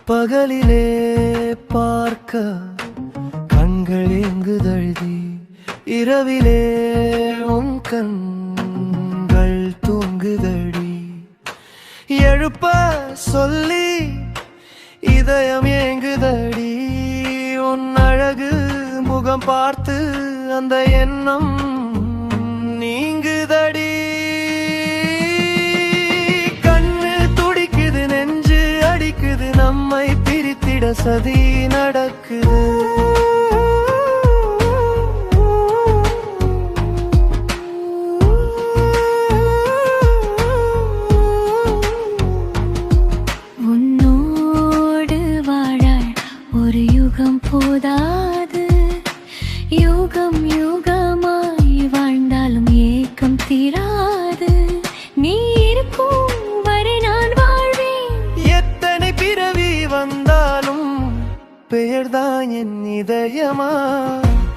பகலிலே பார்க்க கண்கள் எங்குதழுதி, இரவிலே உன் கண்கள் தூங்குதடி. எழுப்ப சொல்லி இதயம் ஏங்குதடி, உன் அழகு முகம் பார்த்து அந்த எண்ணம் நீங்குதடி. கண்ணு துடிக்குது, நெஞ்சு அடிக்குது, நம்மை பிரித்திட சதி நடக்குது. ஒரு யுகம் போதாது, யுகம் யுகமாய் வாழ்ந்தாலும் ஏக்கம் தீராது. நீ இருக்கும் வரை நான் வாழ்வேன். எத்தனை பிறவி வந்தாலும் பெயர்தான் என் இதயமா.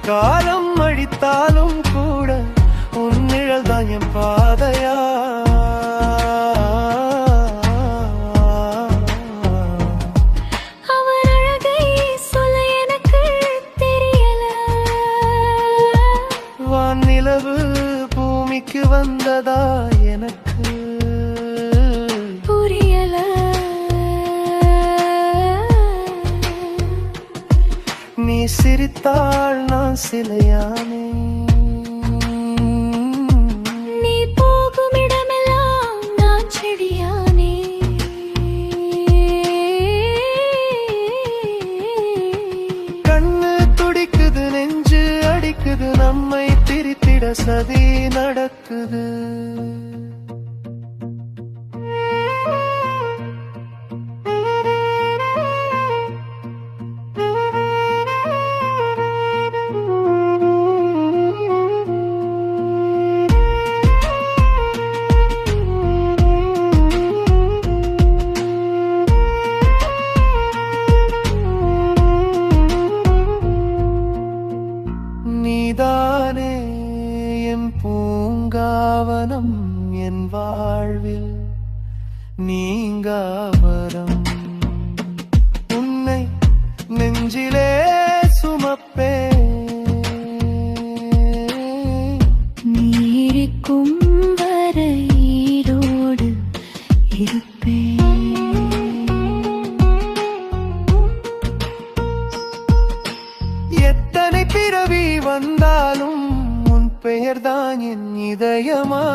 காலம் அழித்தாலும் கூட உன் நிழல் தான் என் பாதையா. நிலவு பூமிக்கு வந்ததா எனக்கு புரியல. நீ சிரித்தாள் நான் சிலையானே, நீ போகும் இடமெல்லாம் நான் செடியானே. கண்ணு துடிக்குது, நெஞ்சு அடிக்குது, நம்மை பிரித்திட சதி நடக்குது. நீதானே என் பூங்காவனம், என் வாழ்வில் நீங்காவரம். உன்னை நெஞ்சிலே சுமப்பே, நீரிக்கும் வரையோடு இருப்பேன். எத்தனை பிறவி வந்தாலும் உன் பெயர்தான் என் இதயமா.